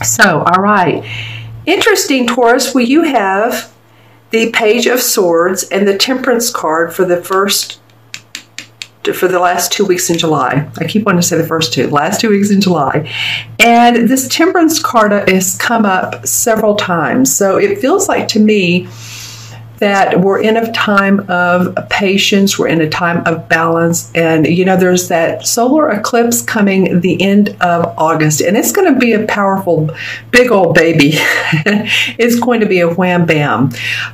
So, all right. Interesting, Taurus. Well, you have the Page of Swords and the Temperance card for the last 2 weeks in July. I keep wanting to say the first two, last 2 weeks in July. And this Temperance card has come up several times. So it feels like to me that we're in a time of patience, we're in a time of balance, and you know, there's that solar eclipse coming the end of August, and it's going to be a powerful, big old baby. It's going to be a wham bam.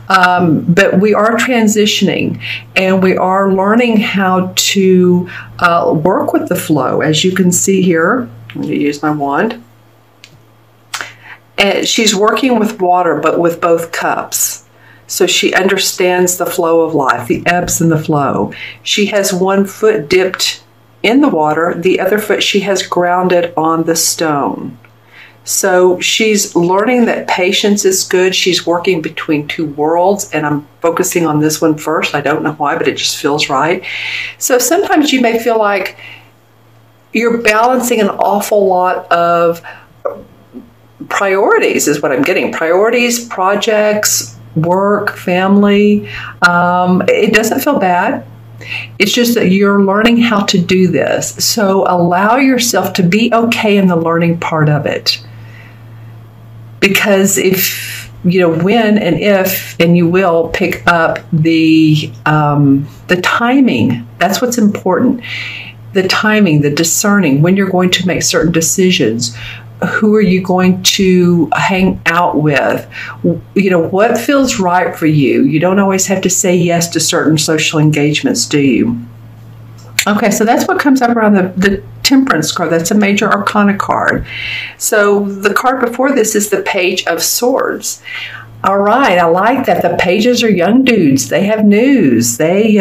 But we are transitioning, and we are learning how to work with the flow. As you can see here, I'm going to use my wand. And she's working with water, but with both cups. So she understands the flow of life, the ebbs and the flow. She has one foot dipped in the water, the other foot she has grounded on the stone. So she's learning that patience is good. She's working between two worlds, and I'm focusing on this one first. I don't know why, but it just feels right. So sometimes you may feel like you're balancing an awful lot of priorities, is what I'm getting. Priorities, projects, work, family. It doesn't feel bad. It's just that you're learning how to do this. So allow yourself to be okay in the learning part of it. Because if, you know, when and if, and you will pick up the timing, that's what's important. The timing, the discerning, when you're going to make certain decisions. Who are you going to hang out with? You know, what feels right for you? You don't always have to say yes to certain social engagements, do you? Okay, so that's what comes up around the Temperance card. That's a major arcana card. So the card before this is the Page of Swords. All right, I like that. The pages are young dudes. They have news. They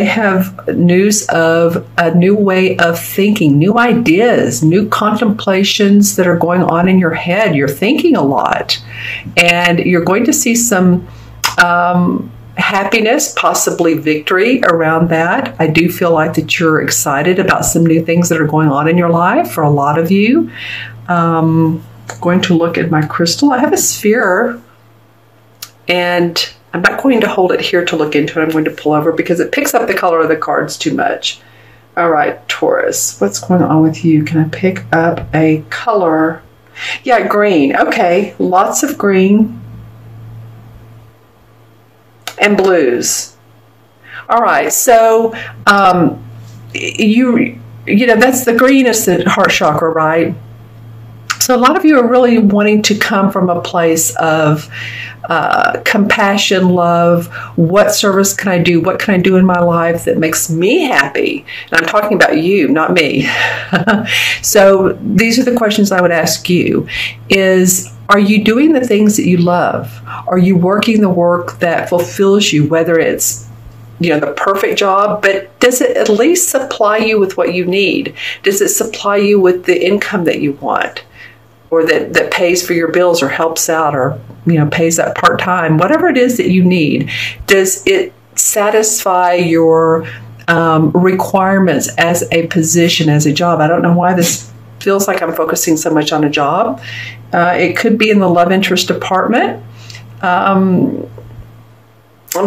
have news of a new way of thinking, new ideas, new contemplations that are going on in your head. You're thinking a lot, and you're going to see some happiness, possibly victory around that. I do feel like that you're excited about some new things that are going on in your life for a lot of you. Going to look at my crystal. I have a sphere, and I'm not going to hold it here to look into it. I'm going to pull over because it picks up the color of the cards too much. All right, Taurus, what's going on with you? Can I pick up a color? Yeah, green. Okay, lots of green and blues. All right, so you know, that's the green is the heart chakra, right? So a lot of you are really wanting to come from a place of compassion, love. What service can I do? What can I do in my life that makes me happy? And I'm talking about you, not me. So these are the questions I would ask you is, are you doing the things that you love? Are you working the work that fulfills you, whether it's, you know, the perfect job, but does it at least supply you with what you need? Does it supply you with the income that you want? Or that pays for your bills or helps out or, you know, pays that part-time, whatever it is that you need. Does it satisfy your requirements as a position, as a job? I don't know why this feels like I'm focusing so much on a job. It could be in the love interest department.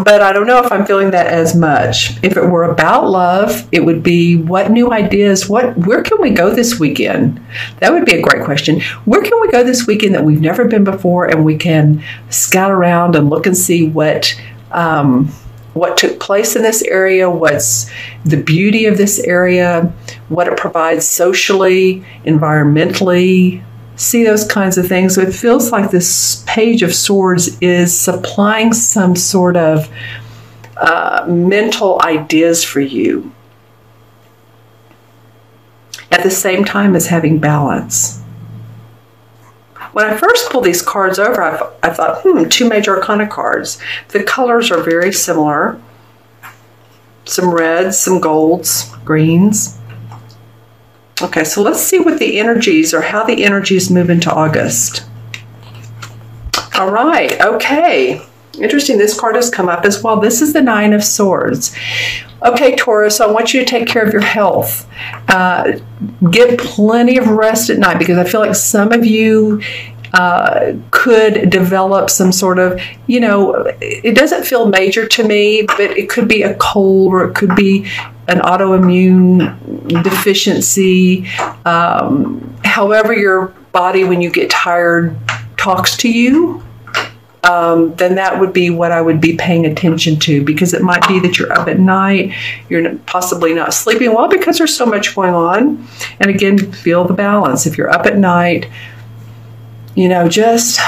But I don't know if I'm feeling that as much. If it were about love, it would be what new ideas, where can we go this weekend? That would be a great question. Where can we go this weekend that we've never been before, and we can scout around and look and see what took place in this area, what's the beauty of this area, what it provides socially, environmentally, see those kinds of things. So it feels like this Page of Swords is supplying some sort of mental ideas for you at the same time as having balance. When I first pulled these cards over, I thought, two major arcana cards. The colors are very similar. Some reds, some golds, greens. Okay, so let's see what the energies or how the energies move into August. All right, okay. Interesting. This card has come up as well. This is the Nine of Swords. Okay, Taurus, I want you to take care of your health. Get plenty of rest at night, because I feel like some of you could develop some sort of, it doesn't feel major to me, but it could be a cold, or it could be an autoimmune deficiency. However your body, when you get tired, talks to you, then that would be what I would be paying attention to, because it might be that you're up at night, you're possibly not sleeping well because there's so much going on. And again, feel the balance. If you're up at night, just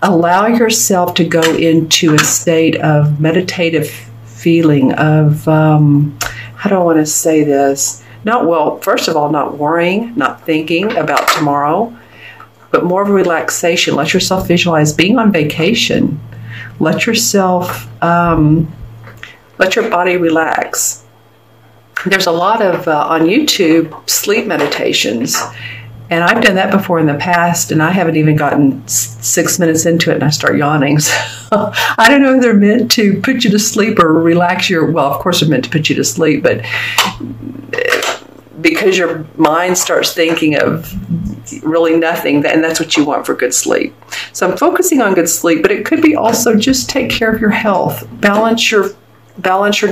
allow yourself to go into a state of meditative feeling of, how do I want to say this? First of all, not worrying, not thinking about tomorrow, but more of a relaxation. Let yourself visualize being on vacation. Let yourself, let your body relax. There's a lot of, on YouTube, sleep meditations. And I've done that before in the past, and I haven't even gotten 6 minutes into it and I start yawning. So I don't know if they're meant to put you to sleep or relax of course they're meant to put you to sleep, but because your mind starts thinking of really nothing, and that's what you want for good sleep. So I'm focusing on good sleep, but it could be also just take care of your health. Balance your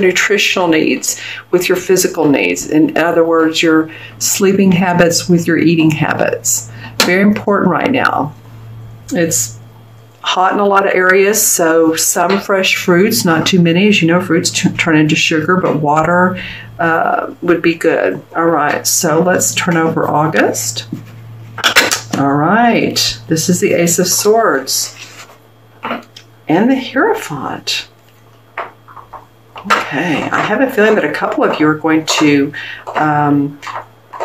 nutritional needs with your physical needs. In other words, your sleeping habits with your eating habits. Very important right now. It's hot in a lot of areas, so some fresh fruits, not too many. As you know, fruits turn into sugar, but water would be good. All right, so let's turn over August. All right, this is the Ace of Swords and the Hierophant. Okay, I have a feeling that a couple of you are going to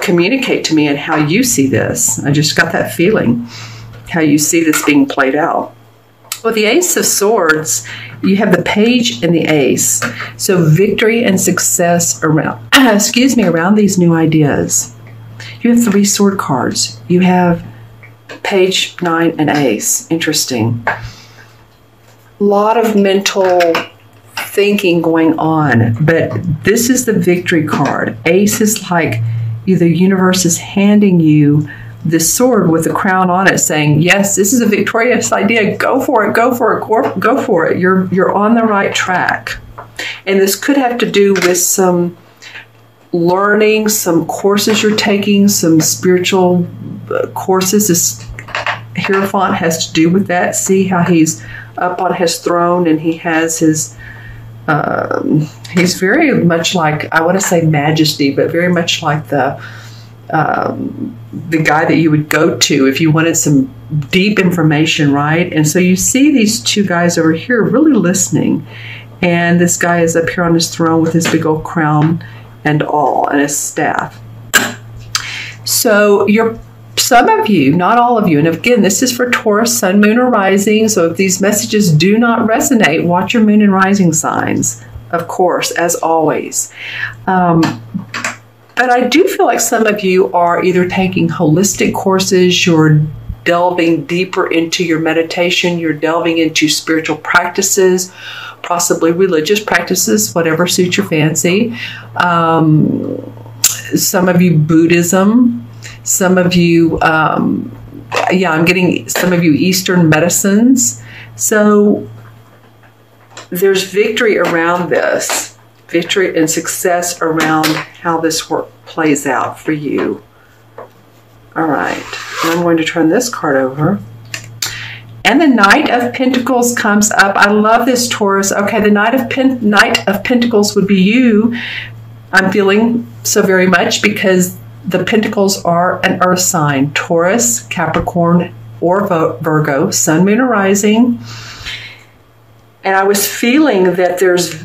communicate to me and how you see this. I just got that feeling, how you see this being played out. Well, the Ace of Swords, you have the Page and the Ace. So victory and success around, around these new ideas. You have 3 sword cards. You have Page, 9, and Ace. Interesting. A lot of mental thinking going on, but this is the victory card. Ace is like the universe is handing you this sword with a crown on it, saying, yes, this is a victorious idea. Go for it, go for it, go for it. You're on the right track. And this could have to do with some learning, some courses you're taking, some spiritual courses. This Hierophant has to do with that. See how he's up on his throne, and he has his he's very much like, I want to say majesty, but very much like the guy that you would go to if you wanted some deep information, right? And so you see these 2 guys over here really listening, and this guy is up here on his throne with his big old crown and all, and his staff. So some of you, not all of you, and again, this is for Taurus, Sun, Moon, or Rising, so if these messages do not resonate, watch your Moon and Rising signs, of course, as always. But I do feel like some of you are either taking holistic courses, you're delving deeper into your meditation, you're delving into spiritual practices, possibly religious practices, whatever suits your fancy. Some of you Buddhism, some of you, I'm getting some of you Eastern medicines. So there's victory around this, victory and success around how this work plays out for you. All right, and I'm going to turn this card over. And the Knight of Pentacles comes up. I love this, Taurus. Okay, the Knight of Pentacles would be you. I'm feeling so very much, because the Pentacles are an earth sign, Taurus, Capricorn, or Virgo, Sun, Moon, or Rising. And I was feeling that there's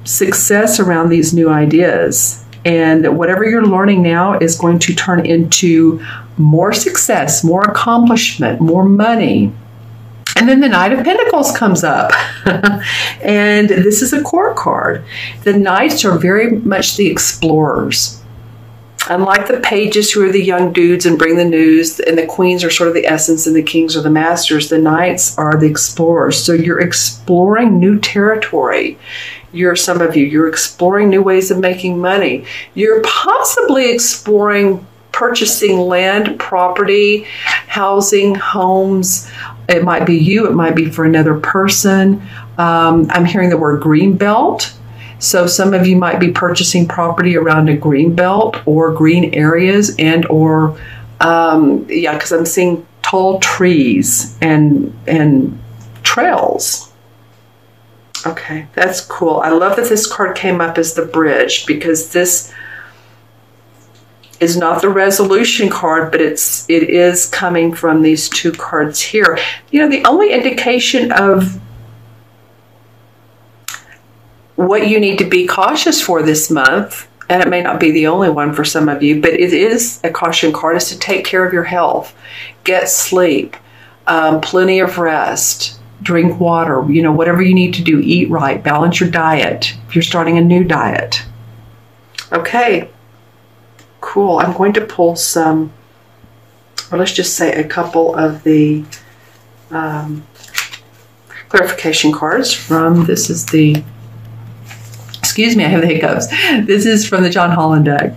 success around these new ideas, and that whatever you're learning now is going to turn into more success, more accomplishment, more money. And then the Knight of Pentacles comes up. And this is a court card. The Knights are very much the explorers. Unlike the pages, who are the young dudes and bring the news, and the queens are sort of the essence and the kings are the masters, the knights are the explorers. So you're exploring new territory. Some of you, you're exploring new ways of making money. You're possibly exploring purchasing land, property, housing, homes. It might be you, it might be for another person. I'm hearing the word green belt. So some of you might be purchasing property around a green belt or green areas because I'm seeing tall trees and trails. Okay, that's cool. I love that this card came up as the bridge, because this is not the resolution card, but it is coming from these two cards here. You know, the only indication of what you need to be cautious for this month, and it may not be the only one for some of you, but it is a caution card, is to take care of your health. Get sleep, plenty of rest, drink water, you know, whatever you need to do, eat right, balance your diet if you're starting a new diet. Okay, cool. I'm going to pull some, or let's just say a couple of the clarification cards from, this is the, excuse me, I have the hiccups. This is from the John Holland deck.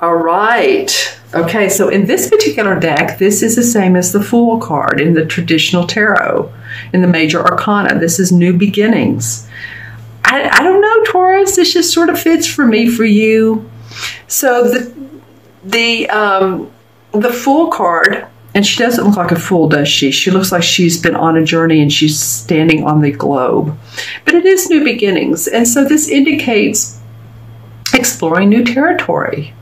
All right. Okay, so in this particular deck, this is the same as the Fool card in the traditional tarot, in the major arcana. This is new beginnings. I don't know, Taurus. This just sort of fits for me, for you. So the Fool card, and she doesn't look like a fool, does she? She looks like she's been on a journey and she's standing on the globe. But it is new beginnings. And so this indicates exploring new territory,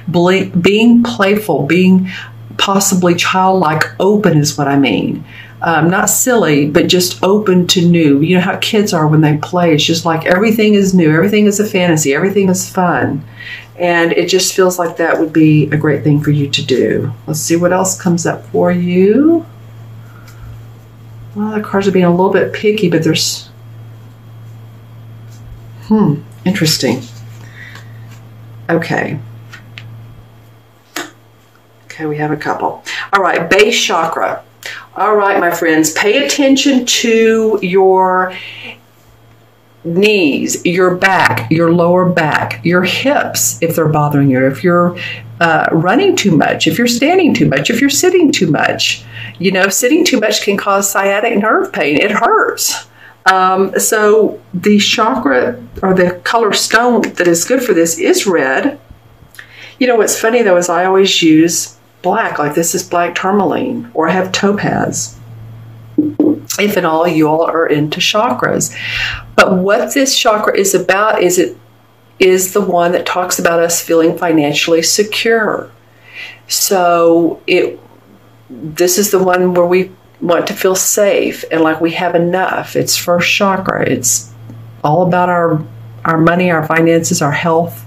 being playful, being possibly childlike, open is what I mean. Not silly, but just open to new. You know how kids are when they play. It's just like everything is new. Everything is a fantasy. Everything is fun. And it just feels like that would be a great thing for you to do. Let's see what else comes up for you. Well, the cards are being a little bit picky, but there's... interesting. Okay. Okay, we have a couple. All right, base chakra. All right, my friends, pay attention to your knees, your back, your lower back, your hips, if they're bothering you, if you're running too much, if you're standing too much, if you're sitting too much. You know, sitting too much can cause sciatic nerve pain. It hurts. So the chakra, or the color stone that is good for this, is red. You know, what's funny though is I always use black, like this is black tourmaline, or I have topaz. If at all you all are into chakras. But what this chakra is about is it is the one that talks about us feeling financially secure. So this is the one where we want to feel safe and like we have enough. It's first chakra. It's all about our money, our finances, our health,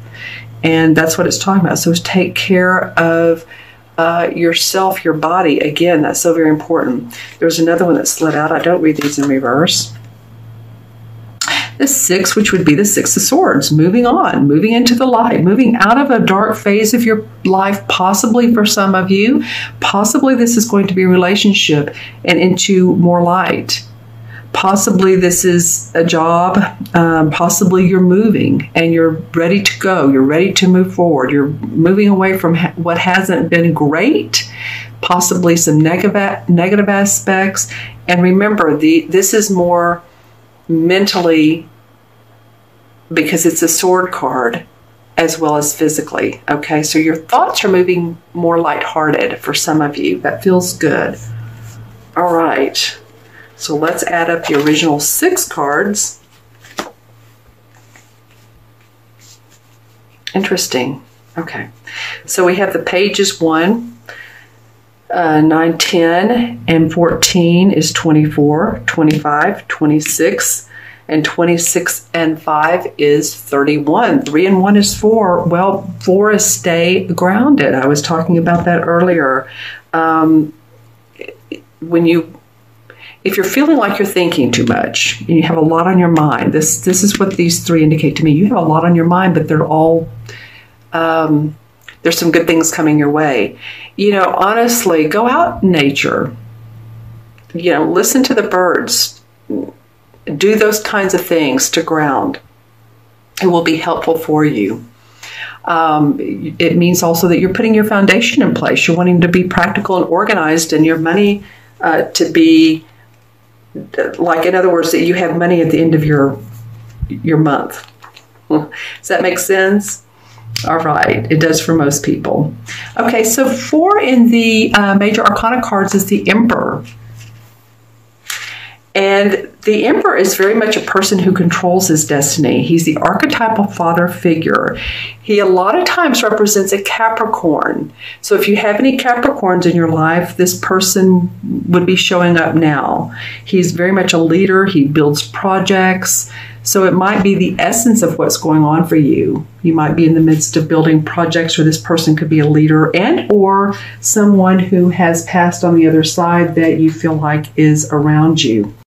and that's what it's talking about. So take care of yourself, your body. Again, that's so very important. There's another one that slid out. I don't read these in reverse. The 6, which would be the 6 of Swords, moving on, moving into the light, moving out of a dark phase of your life, possibly for some of you. Possibly this is going to be a relationship and into more light. Possibly this is a job. Possibly you're moving and you're ready to go. You're ready to move forward. You're moving away from what hasn't been great. Possibly some negative aspects. And remember, this is more mentally, because it's a sword card, as well as physically. Okay, so your thoughts are moving more lighthearted for some of you. That feels good. All right, so let's add up the original 6 cards. Interesting. Okay, so we have the pages 1, 9, 10, and 14 is 24, 25, 26, and 26 and 5 is 31. 3 and 1 is 4. Well, 4 is stay grounded. I was talking about that earlier. When you if you're feeling like you're thinking too much and you have a lot on your mind, this is what these three indicate to me. You have a lot on your mind, but they're all, there's some good things coming your way. You know, honestly, go out in nature. You know, listen to the birds. Do those kinds of things to ground. It will be helpful for you. It means also that you're putting your foundation in place. You're wanting to be practical and organized, and your money to be, like, in other words, that you have money at the end of your month. Does that make sense? All right, it does for most people. Okay, so 4 in the major arcana cards is the Emperor. And the Emperor is very much a person who controls his destiny. He's the archetypal father figure. He a lot of times represents a Capricorn. So if you have any Capricorns in your life, this person would be showing up now. He's very much a leader. He builds projects. So it might be the essence of what's going on for you. You might be in the midst of building projects, or this person could be a leader and or someone who has passed on the other side that you feel like is around you.